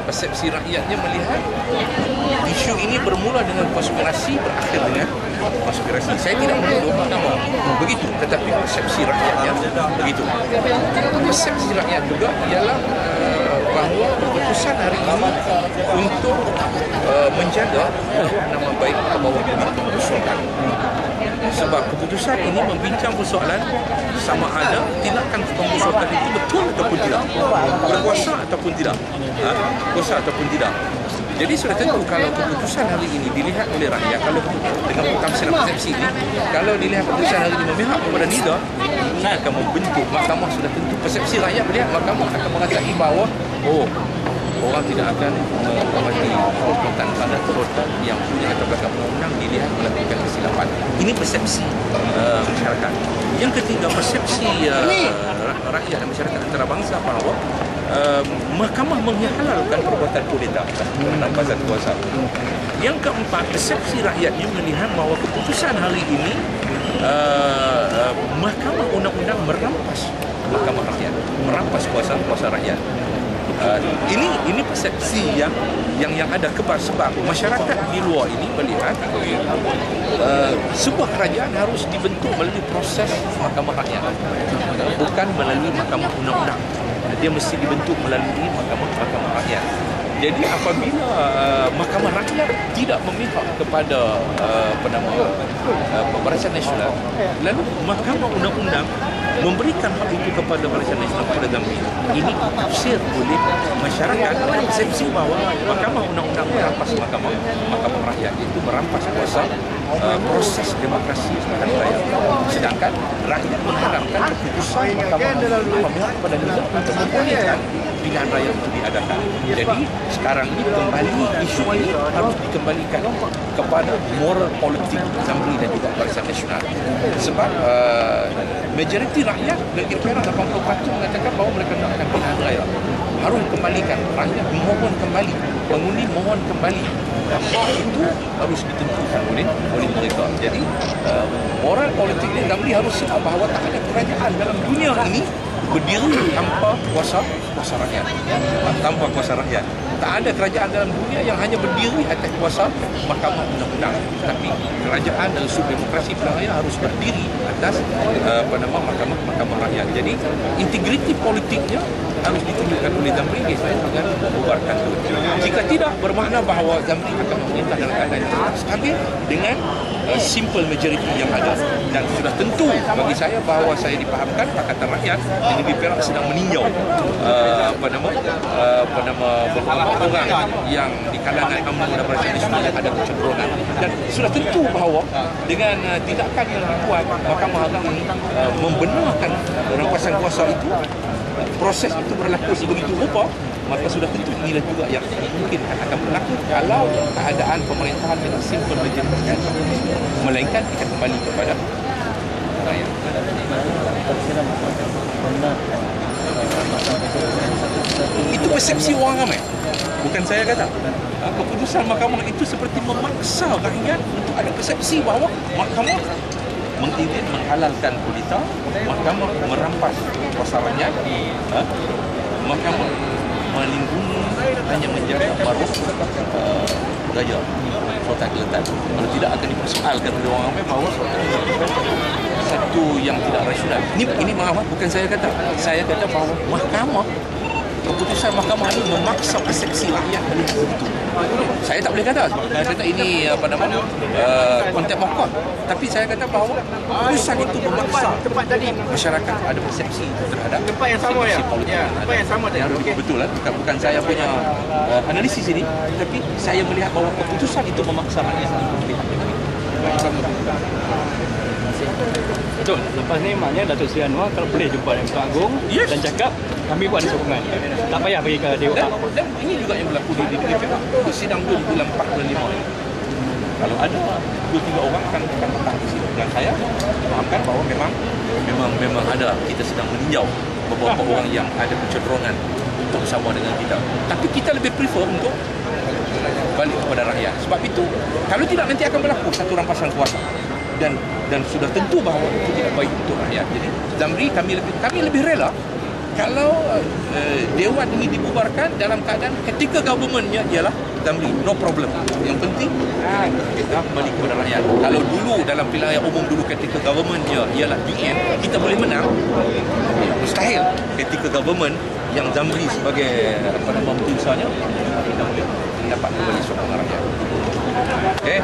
persepsi rakyatnya melihat isu ini bermula dengan konspirasi, berakhir dengan konspirasi. Saya tidak menuduh mahkamah begitu, tetapi persepsi rakyatnya begitu. Persepsi rakyat juga ialah bahawa keputusan hari ini untuk menjaga nama baik ke bawah itu sultan. Sebab keputusan ini membincang persoalan sama ada tindakan pembusukan itu betul ataupun tidak, berkuasa ataupun tidak, berkuasa ataupun tidak. Jadi sudah tentu kalau keputusan hari ini dilihat oleh rakyat, kalau dengan tamsilan persepsi ini, kalau dilihat keputusan hari ini memihak kepada NIDA, saya akan membentuk mahkamah. Sudah tentu persepsi rakyat melihat mahkamah akan mengatakan bahawa orang tidak akan menghormati sultan kerana sultan yang punya latar belakang undang-undang dilihat melakukan kesilapan. Ini persepsi masyarakat. Yang ketiga, persepsi rakyat dan masyarakat antarabangsa bahawa mahkamah menghalalkan perbuatan kudeta perampasan kuasa. Yang keempat, persepsi rakyatnya melihat bahawa keputusan hari ini mahkamah undang-undang merampas mahkamah rakyat, merampas kuasa rakyat. Ini persepsi yang ada kebar, sebab masyarakat di luar ini melihat sebuah kerajaan harus dibentuk melalui proses mahkamah rakyat, bukan melalui mahkamah undang-undang. Dia mesti dibentuk melalui mahkamah rakyat. Jadi apabila mahkamah rakyat tidak memihak kepada Barisan Nasional, lalu mahkamah undang-undang memberikan hak itu kepada Barisan Nasional, kepada Zamri, ini ditafsir oleh masyarakat dengan persepsi bahawa mahkamah undang-undang merampas mahkamah rakyat, itu merampas kuasa proses demokrasi pilihan raya. Sedangkan rakyat mengharapkan keputusan mahkamah memihak kepada NIDA untuk membolehkan pilihan raya itu diadakan. Jadi sekarang ini kembali isu ini harus dikembalikan kepada moral politik Zamri dan juga Barisan Nasional. Sebab majoriti rakyat negeri Perak 80% mengatakan bahawa mereka nak pilihan raya. Harus dikembalikan. Rakyat mohon kembali, pengundi mohon kembali. Hak itu harus ditentukan oleh mereka. Jadi moral politik ini Zamri harus sedar bahawa tak ada kerajaan dalam dunia ini berdiri tanpa kuasa rakyat, tanpa kuasa rakyat. Tak ada kerajaan dalam dunia yang hanya berdiri atas kuasa mahkamah undang-undang. Tapi kerajaan dalam sub demokrasi pilihan raya harus berdiri atas mahkamah rakyat. Jadi integriti politiknya harus ditunjukkan oleh Zamri dengan membubarkan itu. Jika tidak, bermakna bahawa Zamri akan memerintah dalam keadaan yang stabil dengan simple majority yang ada. Dan sudah tentu bagi saya bahawa saya dipahamkan Pakatan Rakyat di negeri Perak sedang meninjau beberapa orang yang di kalangan UMNO dan Barisan Nasional yang ada kecenderungan. Dan sudah tentu bahawa dengan tindakan yang dibuat Mahkamah Agung ini membenarkan rampasan kuasa itu, proses itu berlaku sebegitu rupa, maka sudah tentu inilah juga yang mungkin akan berlaku kalau keadaan pemerintahan dengan simple majority, melainkan akan kembali kepada rakyat. Itu persepsi orang ramai, bukan saya kata. Keputusan mahkamah itu seperti memaksa rakyat untuk ada persepsi bahawa mahkamah mengizin menghalalkan kudeta, mahkamah merampas kuasa rakyat, mahkamah melindungi hanya menjaga maruah Raja Sultan Kelantan. Kalau tidak akan dipersoalkan oleh orang ramai bahawa Sultan satu yang tidak rasional. Ini maaf, bukan saya kata. Saya kata bahawa keputusan mahkamah ini memaksa persepsi rakyat begitu. Saya tak boleh kata. Saya kata ini konteks mokot. Tapi saya kata bahawa keputusan itu memaksa masyarakat ada persepsi terhadap tempat yang sama ya. Tempat yang sama tadi. Betul lah. Bukan saya punya analisis ini, tapi saya melihat bahawa keputusan itu memaksa rakyat melihat. Betul. Lepas ni maknanya Datuk Seri Anwar kalau boleh jumpa dengan Tuan Agong dan cakap kami buat ada sokongan. Tak payah pergi ke Dewan. Dan ini juga yang berlaku di negeri Perak. Sidang 2 di bulan 4 bulan 5 ini. Kalau ada 2-3 orang akan datang di sini. Dan saya fahamkan bahawa memang ada, kita sedang meninjau beberapa orang yang ada kecenderungan untuk bersama dengan kita. Tapi kita lebih prefer untuk balik kepada rakyat. Sebab itu, kalau tidak nanti akan berlaku satu rampasan kuasa. Dan sudah tentu bahawa itu tidak baik untuk rakyat. Jadi Zamri kami lebih rela kalau Dewan ini dibubarkan dalam keadaan ketika governmentnya ialah Zamri, no problem. Yang penting kita kembali kepada rakyat. Kalau dulu dalam pilihan umum dulu ketika governmentnya ialah BN, kita boleh menang. Mustahil ketika government yang Zamri sebagai pembunuhnya kita boleh dapat kembali sokongan rakyat. Okey.